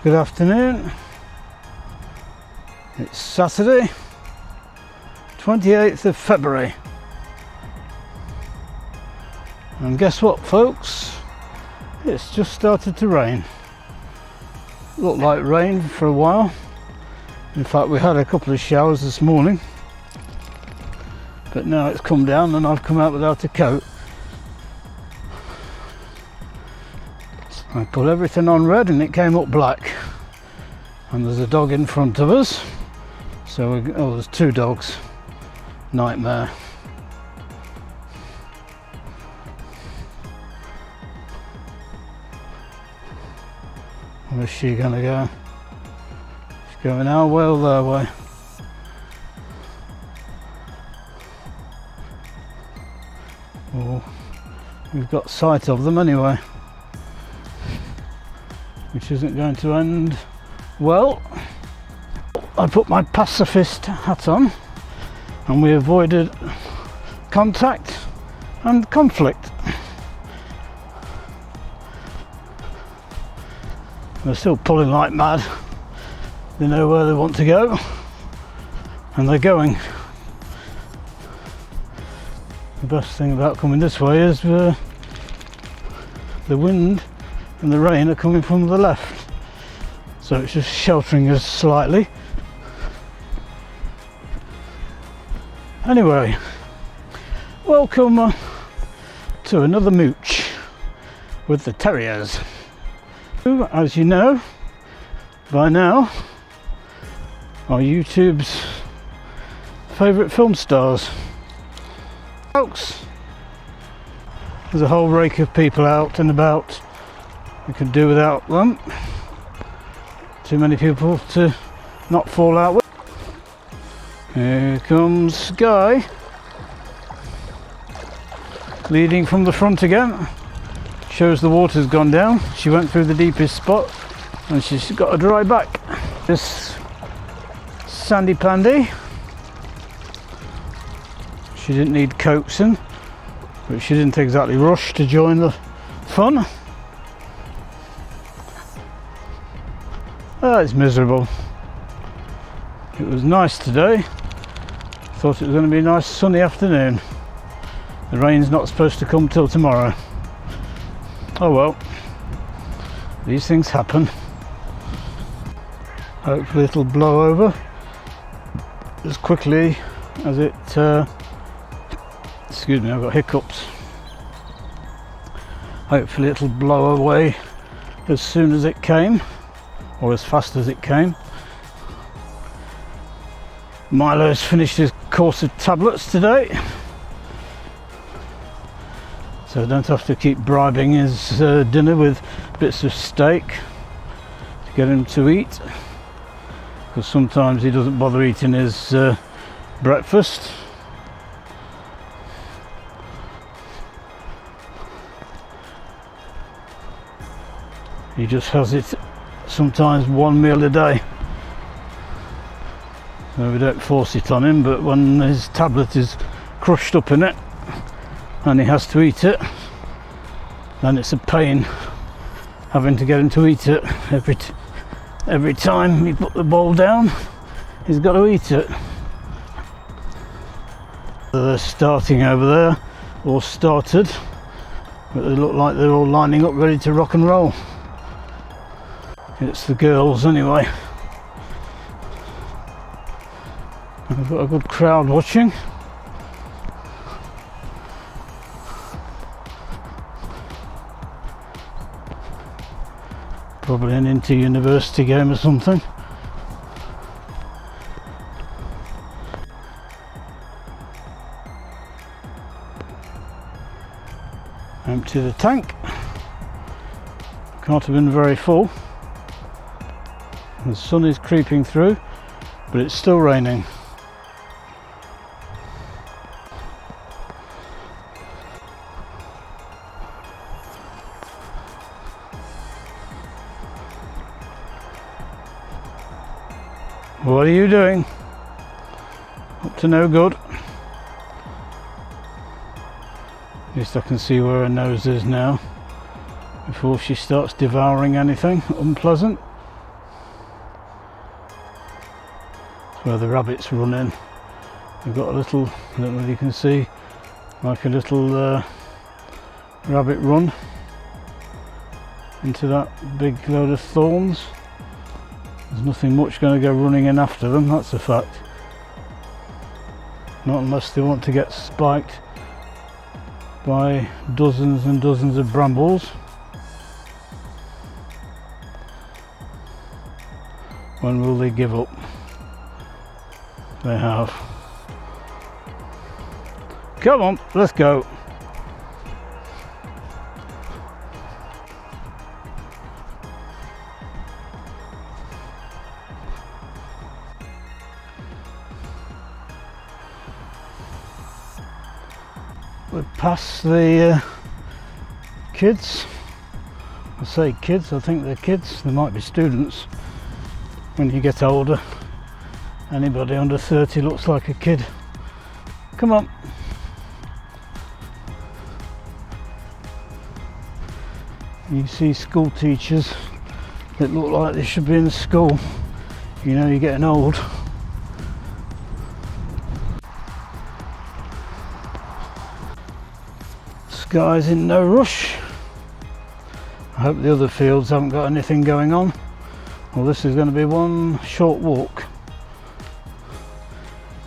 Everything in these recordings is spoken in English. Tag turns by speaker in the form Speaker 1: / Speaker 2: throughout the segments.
Speaker 1: Good afternoon. It's Saturday, 28th of February. And guess what, folks? It's just started to rain. Looked like rain for a while. In fact, we had a couple of showers this morning. But now it's come down and I've come out without a coat. I put everything on red and it came up black. And there's a dog in front of us. So, there's two dogs. Nightmare. Where's she gonna go? She's going our way or their way. Well, we've got sight of them anyway. Which isn't going to end well. I put my pacifist hat on and we avoided contact and conflict. They're still pulling like mad. They know where they want to go and they're going. The best thing about coming this way is the wind and the rain are coming from the left, so it's just sheltering us slightly. Anyway, welcome to another mooch with the Terriers, who, as you know by now, are YouTube's favourite film stars. Folks, there's a whole rake of people out and about. We could do without them. Too many people to not fall out with. Here comes Guy, leading from the front again. Shows the water's gone down. She went through the deepest spot and she's got a dry back. This Sandy Pandy, she didn't need coaxing, but she didn't exactly rush to join the fun. Oh, it's miserable. It was nice today. Thought it was going to be a nice sunny afternoon. The rain's not supposed to come till tomorrow. Oh well, these things happen. Hopefully it'll blow over as quickly as it excuse me, I've got hiccups. Hopefully it'll blow away as soon as it came, or as fast as it came. Milo's finished his course of tablets today, so I don't have to keep bribing his dinner with bits of steak to get him to eat, because sometimes he doesn't bother eating his breakfast. He just has it sometimes one meal a day, so we don't force it on him, but when his tablet is crushed up in it and he has to eat it, then it's a pain having to get him to eat it. Every time he put the bowl down, he's got to eat it. They're starting over there, or started, but they look like they're all lining up ready to rock and roll. It's the girls anyway. We've got a good crowd watching. Probably an inter-university game or something. Empty the tank. Can't have been very full. The sun is creeping through, but it's still raining. What are you doing? Up to no good. At least I can see where her nose is now, before she starts devouring anything unpleasant. where the rabbits run in. They've got a little, I don't know if you can see, like a little rabbit run into that big load of thorns. There's nothing much going to go running in after them, that's a fact. Not unless they want to get spiked by dozens and dozens of brambles. When will they give up? They have. Come on, let's go. We're past the kids. I say kids, I think they're kids. They might be students. When you get older, anybody under 30 looks like a kid. Come on. You see school teachers that look like they should be in school. You know you're getting old. Sky's in no rush. I hope the other fields haven't got anything going on. Well, this is going to be one short walk.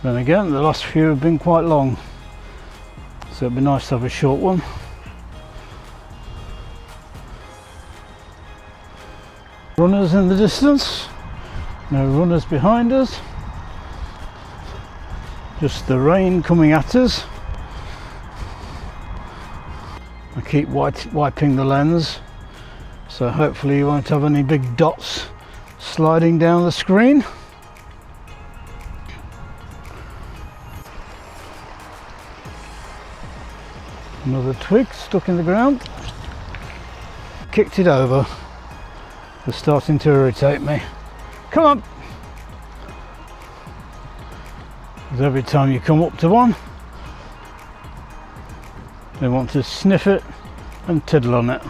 Speaker 1: Then again, the last few have been quite long, so it'd be nice to have a short one. Runners in the distance, no runners behind us, just the rain coming at us. I keep wiping the lens, so hopefully you won't have any big dots sliding down the screen. Another twig stuck in the ground. Kicked it over. They're starting to irritate me. Come on! Because every time you come up to one, they want to sniff it and tiddle on it.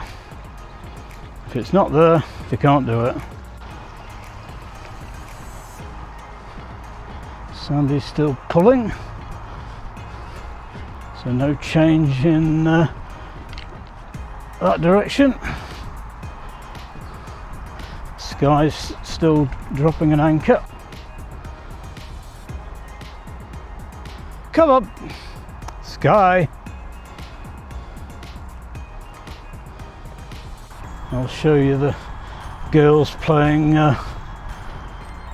Speaker 1: If it's not there, they can't do it. Sandy's still pulling, so no change in that direction. Sky's still dropping an anchor. Come up, Sky. I'll show you the girls playing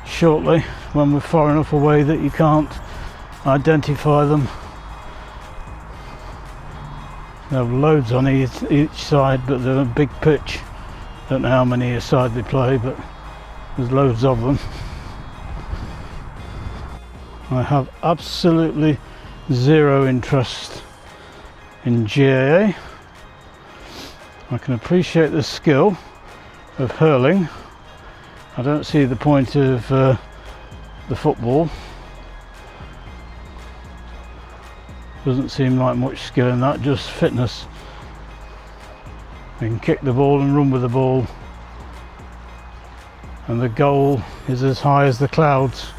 Speaker 1: shortly when we're far enough away that you can't identify them. They have loads on each side, but they're a big pitch. Don't know how many a side they play, but there's loads of them. I have absolutely zero interest in GAA. I can appreciate the skill of hurling. I don't see the point of the football. Doesn't seem like much skill in that, just fitness. You can kick the ball and run with the ball, and the goal is as high as the clouds.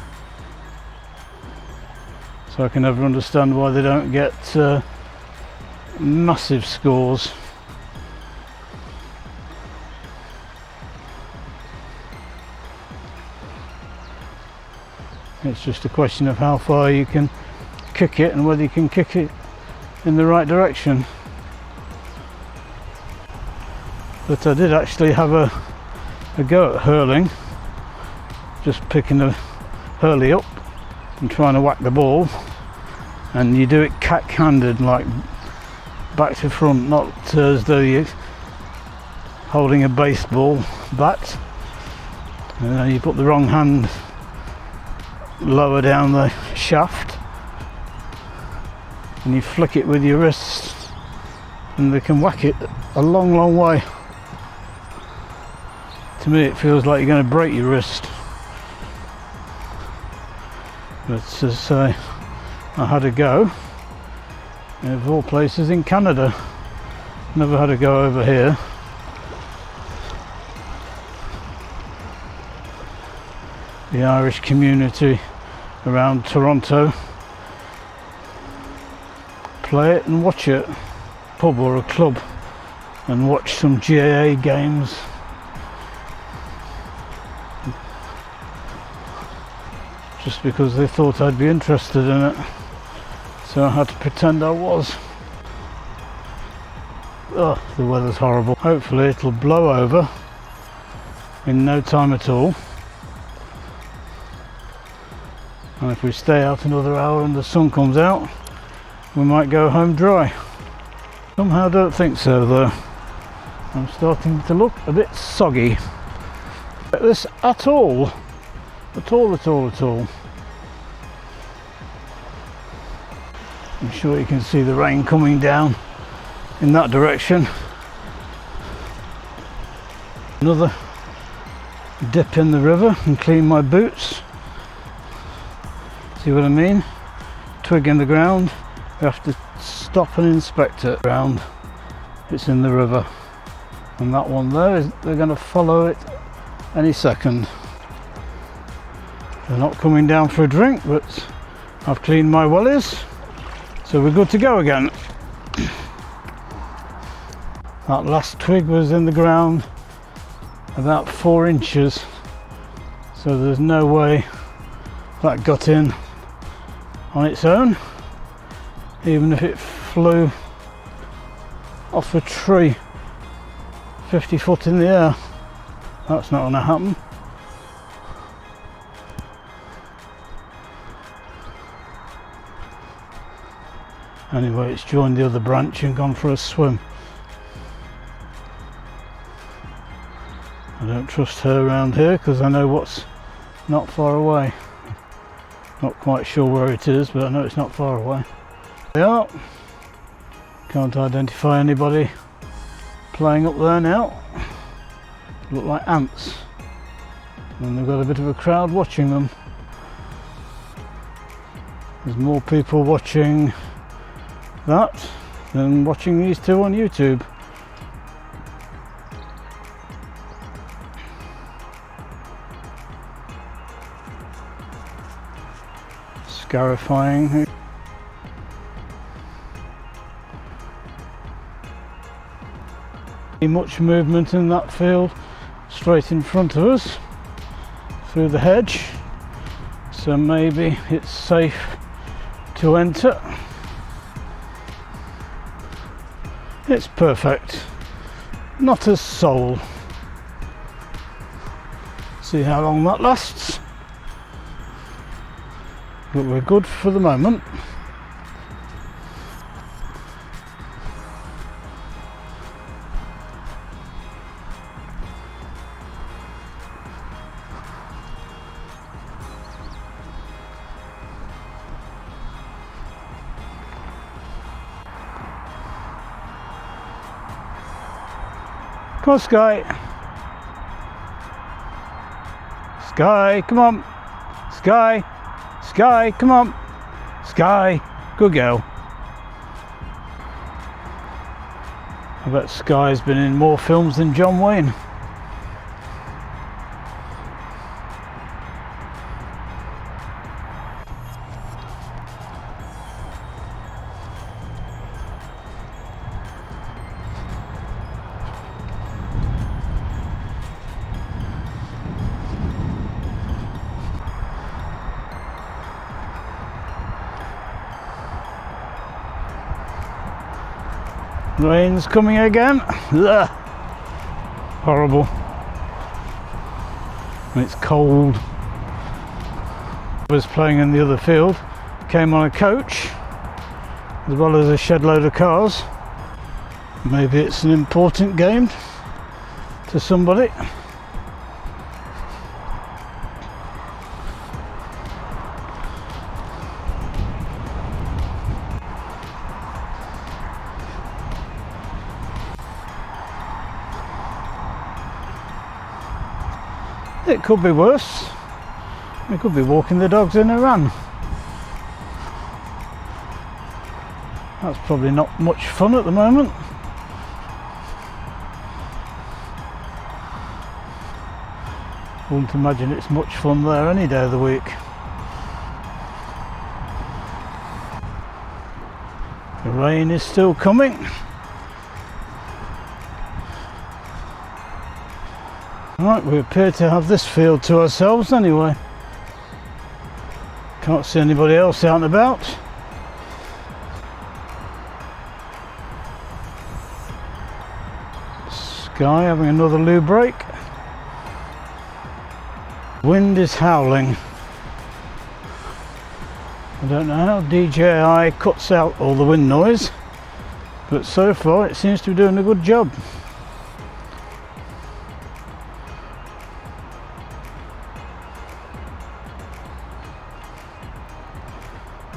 Speaker 1: So I can never understand why they don't get massive scores. It's just a question of how far you can kick it and whether you can kick it in the right direction. But I did actually have a go at hurling, just picking a hurley up and trying to whack the ball, and you do it cack-handed, like back to front, not as though you're holding a baseball bat. You put the wrong hand lower down the shaft and you flick it with your wrist, and they can whack it a long way. To me it feels like you're going to break your wrist, but as I had a go, of all places, in Canada. Never had a go over here. The Irish community around Toronto, play it and watch it, pub or a club, and watch some GAA games. Just because they thought I'd be interested in it, so I had to pretend I was. Oh, the weather's horrible. Hopefully it'll blow over in no time at all, and if we stay out another hour and the sun comes out, we might go home dry. Somehow I don't think so though. I'm starting to look a bit soggy. This at all. At all. I'm sure you can see the rain coming down in that direction. Another dip in the river and clean my boots. See what I mean? Twig in the ground, you have to stop and inspect it. Ground, it's in the river. And that one there, they're going to follow it any second. They're not coming down for a drink, but I've cleaned my wellies, so we're good to go again. That last twig was in the ground about 4 inches, so there's no way that got in on its own, even if it flew off a tree 50 foot in the air. That's not going to happen. Anyway, it's joined the other branch and gone for a swim. I don't trust her around here because I know what's not far away. Not quite sure where it is, but I know it's not far away. They are. Can't identify anybody playing up there now. Look like ants. And they've got a bit of a crowd watching them. There's more people watching that than watching these two on YouTube. Scarifying. Much movement in that field straight in front of us through the hedge, so maybe it's safe to enter. It's perfect, not a soul. See how long that lasts, but we're good for the moment. Come on, Sky. Sky, come on. Sky. Sky, come on. Sky, good girl. I bet Sky's been in more films than John Wayne. Rain's coming again. Ugh. Horrible. And it's cold. I was playing in the other field, came on a coach as well as a shed load of cars. Maybe it's an important game to somebody. It could be worse. We could be walking the dogs in a run. That's probably not much fun at the moment. Wouldn't imagine it's much fun there any day of the week. The rain is still coming. Right, we appear to have this field to ourselves anyway. Can't see anybody else out and about. Sky having another loo break. Wind is howling. I don't know how DJI cuts out all the wind noise, but so far it seems to be doing a good job.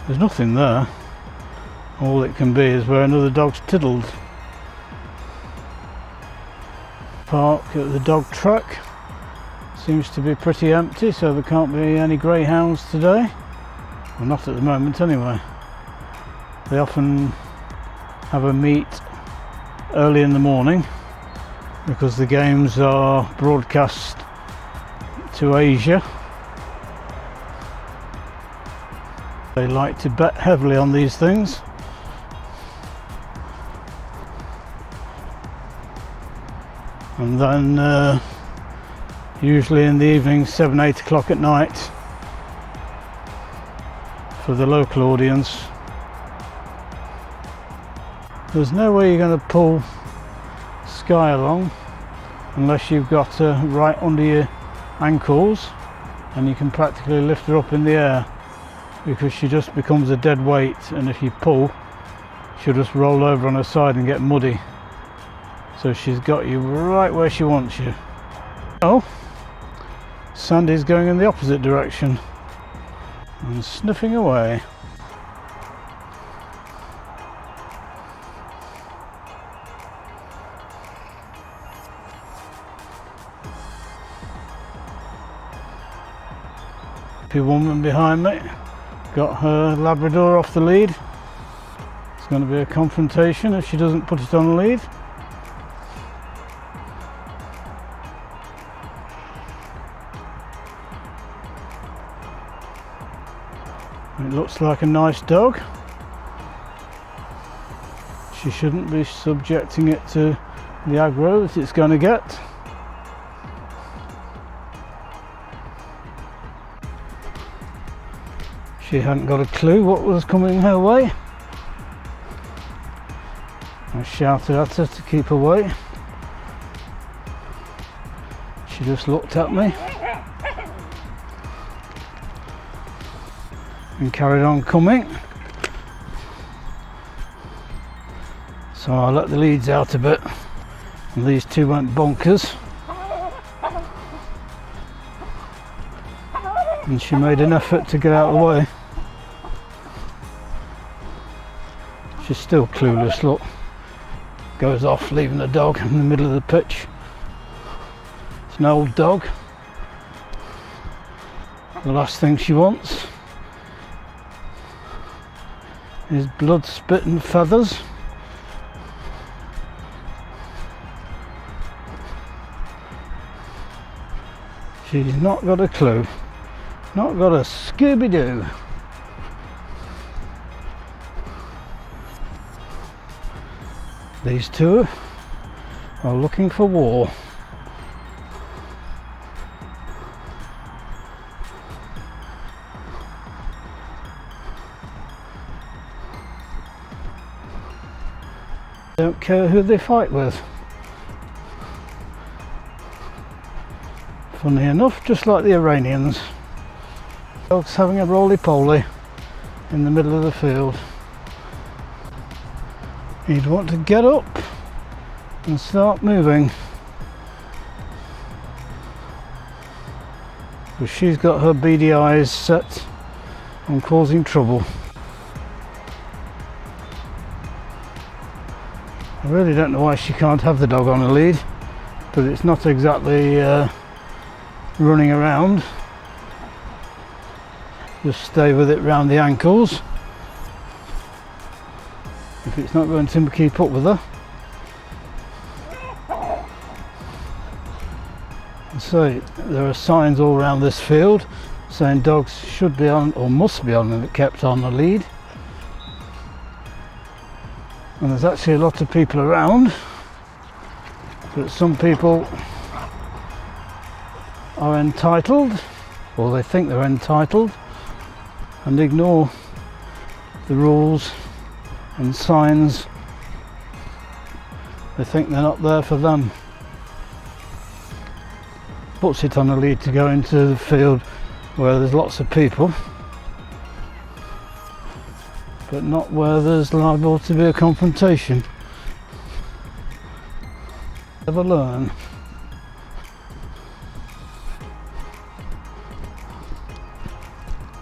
Speaker 1: There's nothing there. All it can be is where another dog's tiddled. Park at the dog track seems to be pretty empty, so there can't be any greyhounds today. Well, not at the moment anyway. They often have a meet early in the morning because the games are broadcast to Asia. They like to bet heavily on these things. And then usually in the evening, 7-8 o'clock at night, for the local audience. There's no way you're going to pull Sky along unless you've got her right under your ankles and you can practically lift her up in the air, because she just becomes a dead weight, and if you pull she'll just roll over on her side and get muddy. So she's got you right where she wants you. Oh, Sandy's going in the opposite direction and sniffing away. Happy woman behind me got her Labrador off the lead. It's going to be a confrontation if she doesn't put it on the lead. It looks like a nice dog. She shouldn't be subjecting it to the aggro that it's going to get. She hadn't got a clue what was coming her way. I shouted at her to keep away. She just looked at me and carried on coming. So I let the leads out a bit and these two went bonkers, and she made an effort to get out of the way. She's still clueless, look. Goes off leaving the dog in the middle of the pitch. It's an old dog. The last thing she wants is blood, spit and feathers. She's not got a clue. Not got a Scooby-Doo. These two are looking for war. Don't care who they fight with. Funny enough, just like the Iranians. Dogs having a roly-poly in the middle of the field. You'd want to get up and start moving, because she's got her beady eyes set on causing trouble. I really don't know why she can't have the dog on a lead, but it's not exactly running around. Just stay with it round the ankles if it's not going to keep up with her. So there are signs all around this field saying dogs should be on or must be on and kept on the lead. and there's actually a lot of people around, but some people are entitled, or they think they're entitled, and ignore the rules and signs. They think they're not there for them. Puts it on a lead to go into the field where there's lots of people, but not where there's liable to be a confrontation. Never learn.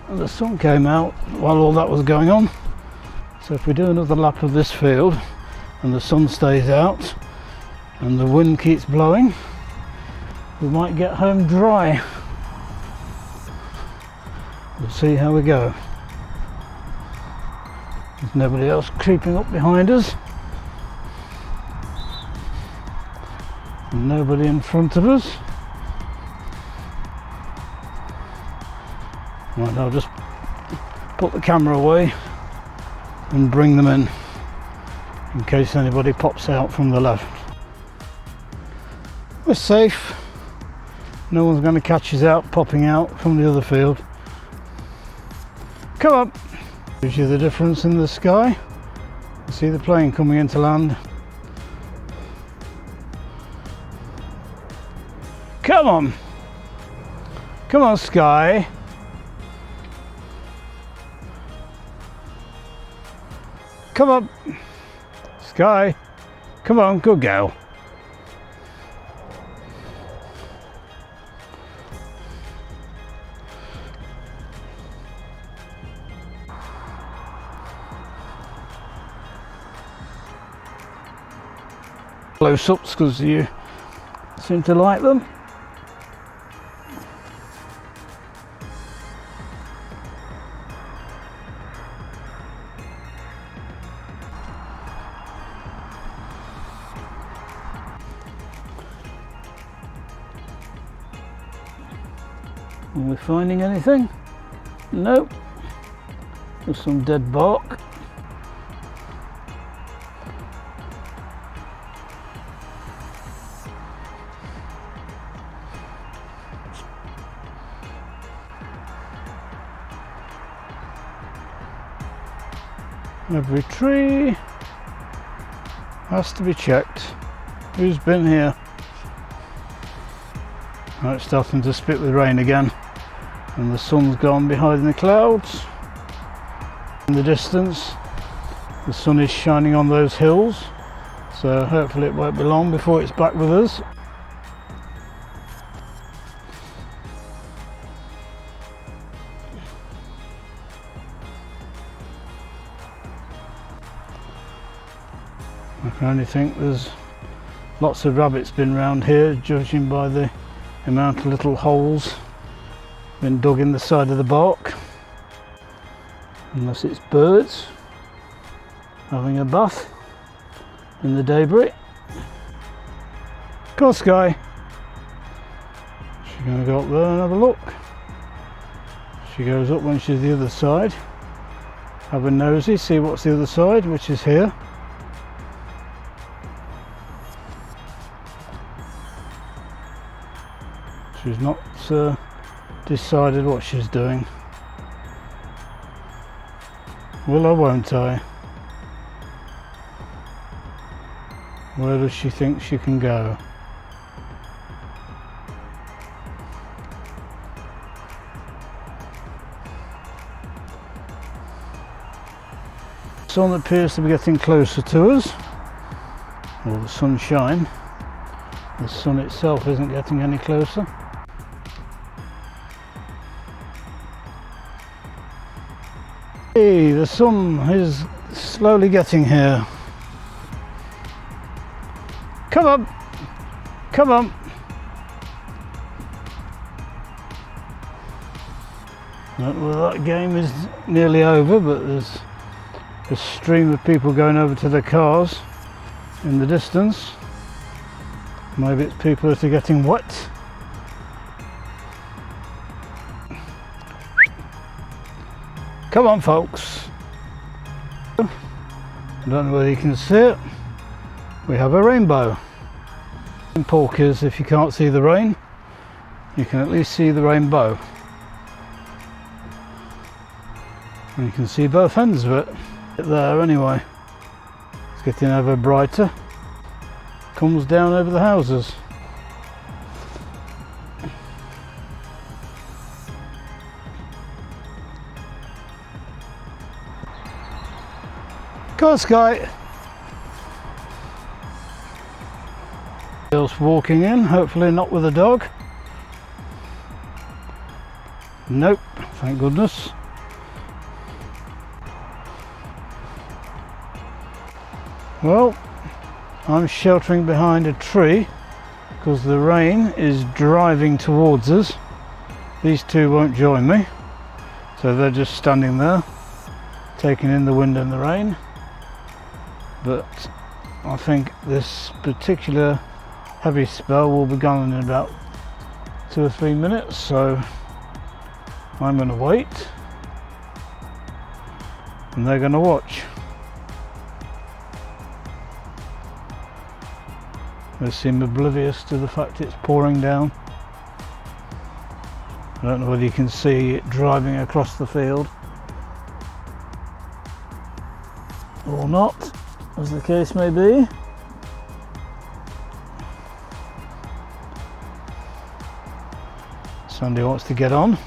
Speaker 1: And the sun came out while all that was going on, so if we do another lap of this field and the sun stays out and the wind keeps blowing, we might get home dry. We'll see how we go. There's nobody else creeping up behind us, and nobody in front of us. Right, I'll just put the camera away and bring them in case anybody pops out from the left. We're safe. No one's going to catch us out popping out from the other field. Come up. Gives you the difference in the sky. You see the plane coming into land. Come on. Come on, sky. Come up. Sky. Come on, good girl. Close-ups because you seem to like them. Are we finding anything? Nope. There's some dead bark. Every tree has to be checked. Who's been here? Oh, it's starting to spit with rain again, and the sun's gone behind the clouds. In the distance, the sun is shining on those hills, so hopefully it won't be long before it's back with us. I can only think there's lots of rabbits been round here, judging by the amount of little holes been dug in the side of the bark. Unless it's birds having a bath in the debris. Come on, Sky. She's going to go up there and have a look. She goes up when she's the other side. Have a nosy, see what's the other side, which is here. She's not decided what she's doing. Will or won't I? Where does she think she can go? The sun appears to be getting closer to us, or the sunshine. The sun itself isn't getting any closer. Hey, the sun is slowly getting here. Come on, come on. Well, that game is nearly over, but there's a stream of people going over to their cars in the distance. Maybe it's people that are getting wet. Come on, folks. I don't know whether you can see it. We have a rainbow. In porkies, if you can't see the rain, you can at least see the rainbow. And you can see both ends of it. There anyway. It's getting ever brighter. Comes down over the houses. Go on, Sky. Girl's walking in, hopefully not with a dog. Nope, thank goodness. Well, I'm sheltering behind a tree because the rain is driving towards us. These two won't join me, so they're just standing there, taking in the wind and the rain. But I think this particular heavy spell will be gone in about 2 or 3 minutes, so I'm going to wait and they're going to watch. They seem oblivious to the fact it's pouring down. I don't know whether you can see it driving across the field or not, as the case may be. Sandy wants to get on.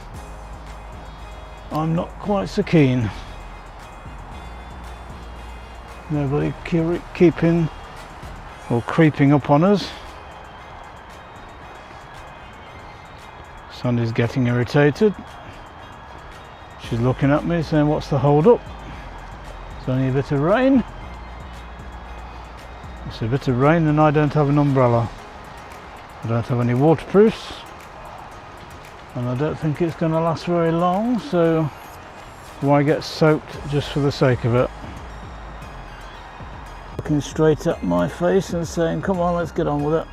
Speaker 1: I'm not quite so keen. Nobody keeping or creeping up on us. Sandy's getting irritated. She's looking at me saying, what's the hold up? It's only a bit of rain. It's a bit of rain and I don't have an umbrella. I don't have any waterproofs. And I don't think it's going to last very long, so why get soaked just for the sake of it? Looking straight at my face and saying, come on, let's get on with it.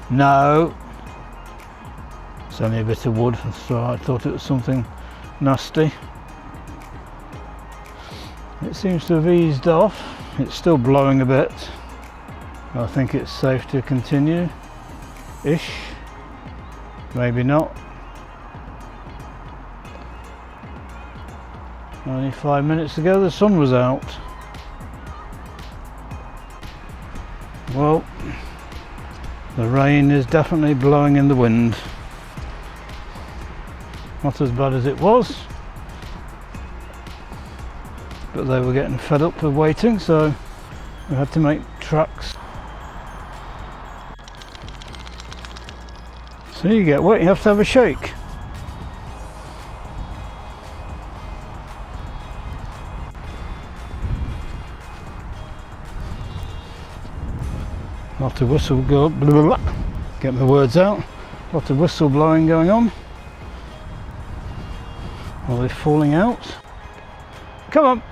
Speaker 1: No. It's only a bit of wood, so I thought it was something nasty. It seems to have eased off. It's still blowing a bit. I think it's safe to continue-ish. Maybe not. Only 5 minutes ago the sun was out. Well, the rain is definitely blowing in the wind. Not as bad as it was, but they were getting fed up with waiting, so we had to make tracks. So you get wet, you have to have a shake. Lot of whistle go, blah, blah, blah. Get my words out. Lot of whistle blowing going on. Are they falling out? Come on.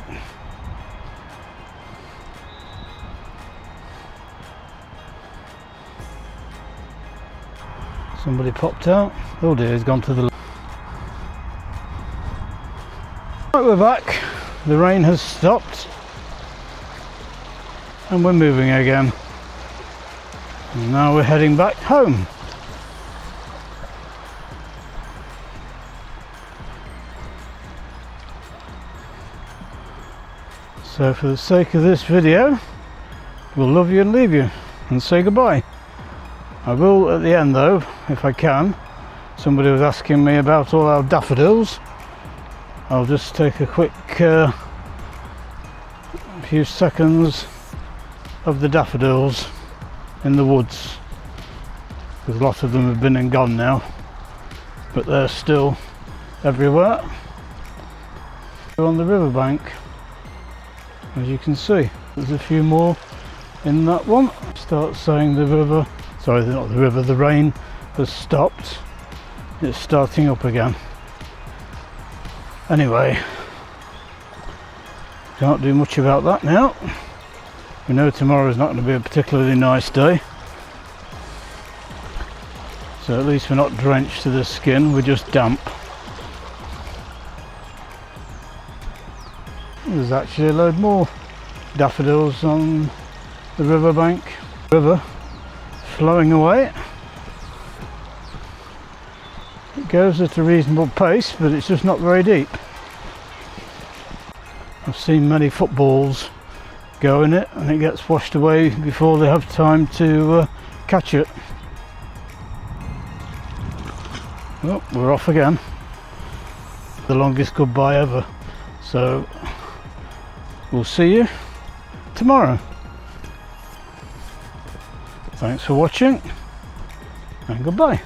Speaker 1: Somebody popped out. Oh dear, he's gone to the... Right, we're back. The rain has stopped. And we're moving again. And now we're heading back home. So for the sake of this video, we'll love you and leave you and say goodbye. I will at the end though, if I can. Somebody was asking me about all our daffodils. I'll just take a quick few seconds of the daffodils in the woods, because a lot of them have been and gone now, but they're still everywhere. On the riverbank, as you can see, there's a few more in that one. Start saying the river, sorry, not the river, the rain has stopped. It's starting up again. Anyway, can't do much about that now. We know tomorrow's not going to be a particularly nice day, so at least we're not drenched to the skin, we're just damp. There's actually a load more daffodils on the riverbank. River flowing away. It goes at a reasonable pace, but it's just not very deep. I've seen many footballs go in it and it gets washed away before they have time to catch it. Oh, we're off again. The longest goodbye ever. So we'll see you tomorrow. Thanks for watching and goodbye.